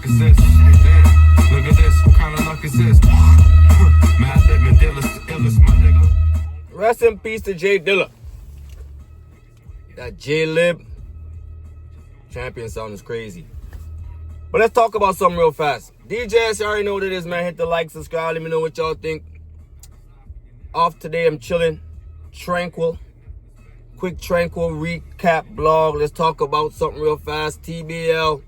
is this? Damn, look at this. What kind of luck is this? Mad living dealers, the illest, my nigga. Rest in peace to J Dilla. That J-Lib champion sound is crazy. But let's talk about something real fast. D.J.S, you already know what it is, man. Hit the like, subscribe. Let me know what y'all think. Off today, I'm chilling. Tranquil. Quick tranquil recap blog. Let's talk about something real fast. TBL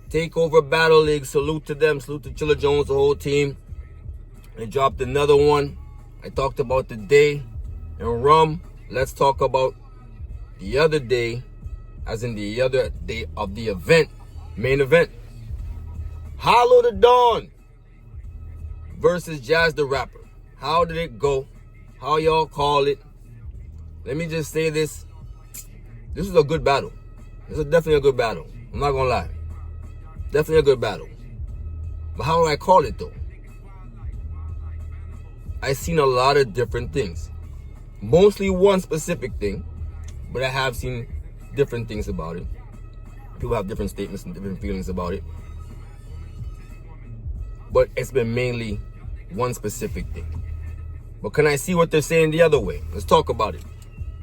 Takeover Battle League. Salute to them. Salute to Chilla Jones, the whole team. They dropped another one. I talked about the day and rum. Let's talk about the other day, as in the other day of the event, main event. Hollow the Dawn versus Jazz the Rapper. How did it go? How y'all call it? Let me just say this. This is a good battle. This is definitely a good battle. I'm not gonna lie. Definitely a good battle. But how do I call it though? I've seen a lot of different things. Mostly one specific thing, but I have seen different things about it. People have different statements and different feelings about it. But it's been mainly one specific thing. But can I see what they're saying the other way? Let's talk about it.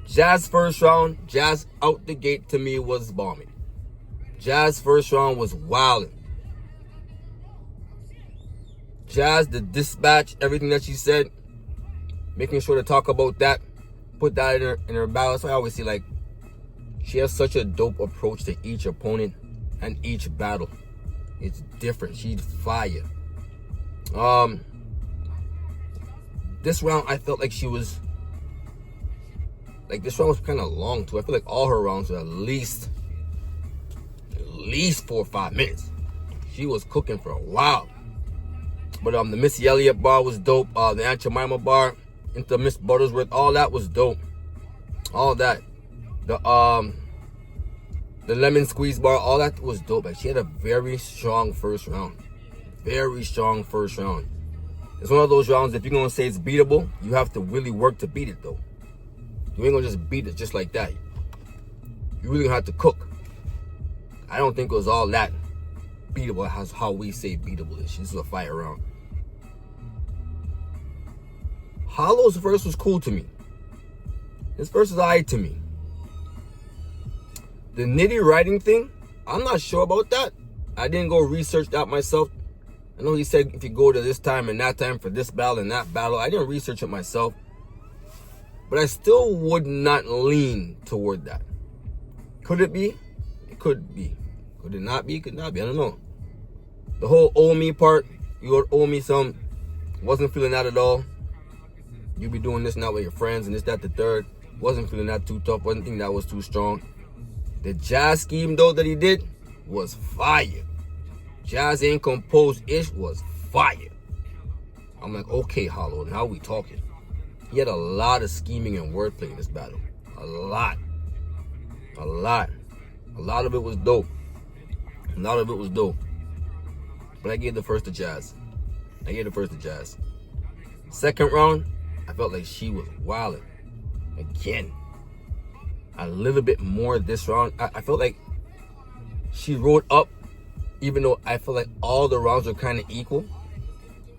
Jazz first round, Jazz out the gate to me was bombing. Jazz first round was wilding. Jazz, the dispatch, everything that she said, making sure to talk about that, put that in her battle. So I always see, like, she has such a dope approach to each opponent and each battle. It's different. She's fire. This round, I felt like she was, like, this round was kind of long too. I feel like all her rounds were at least 4 or 5 minutes. She was cooking for a while. But the Missy Elliott bar was dope. The Aunt Jemima bar into Miss Buttersworth, all that was dope. All that. The lemon squeeze bar, all that was dope. Like, she had a very strong first round. Very strong first round. It's one of those rounds, if you're going to say it's beatable, you have to really work to beat it, though. You ain't going to just beat it just like that. You really have to cook. I don't think it was all that beatable as how we say beatable is. This is a fire round. Hollow's verse was cool to me. His verse is alright to me. The Nitty writing thing, I'm not sure about that. I didn't go research that myself. I know he said if you go to this time and that time for this battle and that battle. I didn't research it myself. But I still would not lean toward that. Could it be? It could be. Could it not be? It could not be. I don't know. The whole owe me part, you owe me some, wasn't feeling that at all. You be doing this now with your friends and this, that, the third. Wasn't feeling that too tough. Wasn't thinking that was too strong. The Jazz scheme, though, that he did was fire. Jazz ain't composed-ish was fire. I'm like, okay, Hollow, now we talking. He had a lot of scheming and wordplay in this battle. A lot. A lot. A lot of it was dope. A lot of it was dope. But I gave the first to Jazz. Second round, I felt like she was wilding. Again. A little bit more this round. I felt like she rode up, even though I feel like all the rounds were kind of equal.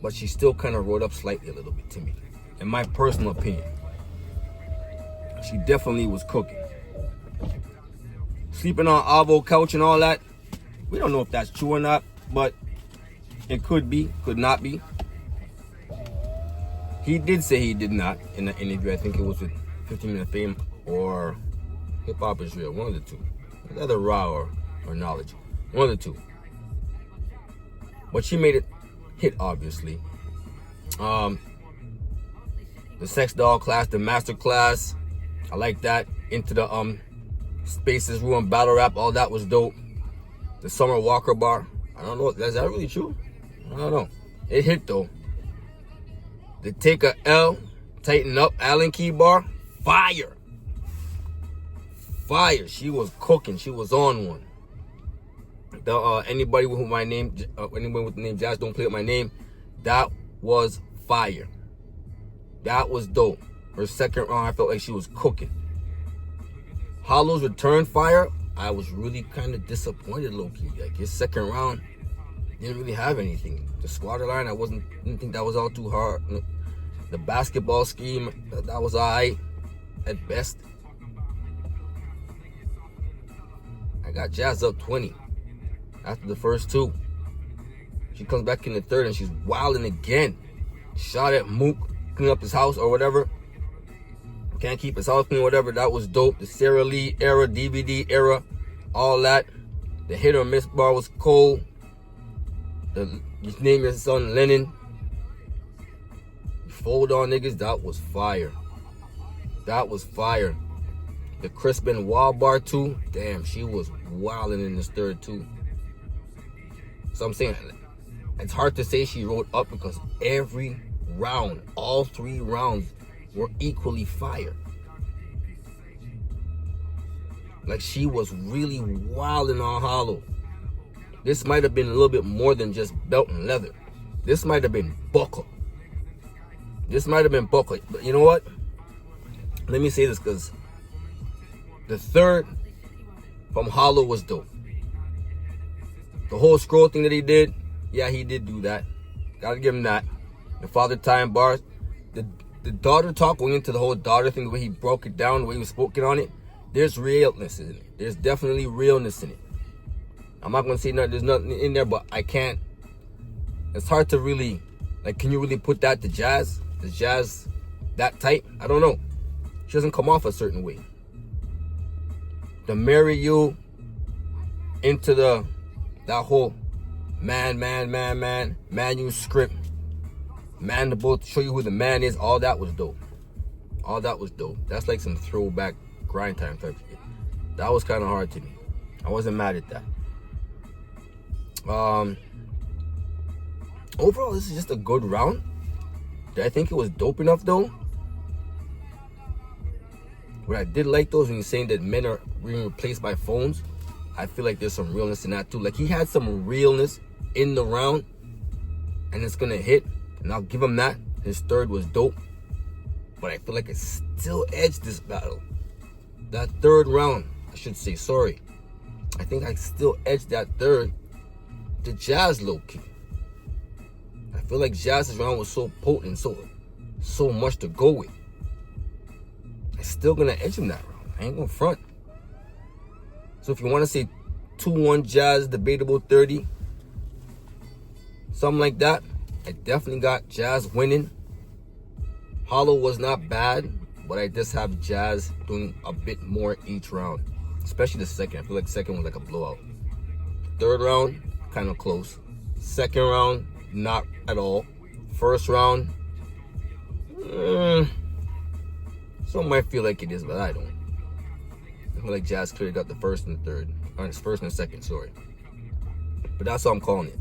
But she still kind of rode up slightly a little bit to me, in my personal opinion. She definitely was cooking. Sleeping on Avo couch and all that. We don't know if that's true or not, but it could be, could not be. He did say he did not in the interview. I think it was with 15 Minute Fame or Hip Hop Is Real. One of the two. Either Raw or Knowledge. One of the two. But she made it hit, obviously. The Sex Doll class, the Master class. I like that. Into the Spaces Ruin Battle Rap. All that was dope. The Summer Walker bar. I don't know. Is that really true? I don't know. It hit, though. The Take a L, Tighten Up Allen Key bar. Fire. Fire. She was cooking. She was on one. Anybody with my name, anyone with the name Jazz, don't play with my name. That was fire. That was dope. Her second round, I felt like she was cooking. Hollow's return fire I was really kind of disappointed, low-key. Like, his second round didn't really have anything. The squatter line, didn't think that was all too hard. The basketball scheme, that was alright at best. I got Jazz up 20 after the first two. She comes back in the third and she's wilding again. Shot at Mook, clean up his house or whatever. Can't keep his house clean, whatever. That was dope. The Sarah Lee era, DVD era, all that. The hit or miss bar was cold. Just name your son Lennon. Fold on niggas, that was fire. That was fire. The Crispin Wild Bar too. Damn, she was wilding in this third too. So I'm saying, it's hard to say she rode up because every round, all 3 rounds were equally fire. Like, she was really wilding on Hollow. This might have been a little bit more than just belt and leather. This might have been buckle. This might have been buckle. But you know what? Let me say this, because the third from Hollow was dope. The whole scroll thing that he did, yeah, he did do that. Gotta give him that. The father time bars. The daughter talk, going into the whole daughter thing, the way he broke it down, the way he was spoken on it, there's realness in it. There's definitely realness in it. I'm not going to say nothing, there's nothing in there, but I can't. It's hard to really, like, can you really put that to Jazz? Is Jazz that tight? I don't know. She doesn't come off a certain way. To marry you into that whole man you script, man to both show you who the man is, all that was dope. All that was dope. That's like some throwback grind time type shit. That was kind of hard to me. I wasn't mad at that. Overall, this is just a good round. Did I think it was dope enough though? What I did like though is when you're saying that men are being replaced by phones. I feel like there's some realness in that too. Like, he had some realness in the round, and it's gonna hit, and I'll give him that. His third was dope, but I feel like it still edged this battle. That third round, I should say, sorry. I think I still edged that third to Jazz low-key. I feel like Jazz's round was so potent, so much to go with. I'm still gonna edge him that round. I ain't gonna front. So if you want to say 2-1 Jazz, debatable 30, something like that, I definitely got Jazz winning. Hollow was not bad, but I just have Jazz doing a bit more each round, especially the second. I feel like second was like a blowout. Third round, kind of close. Second round, not at all. First round, some might feel like it is, but I don't. I feel like Jazz clearly got the first and the third. Or first and the second, sorry. But that's how I'm calling it.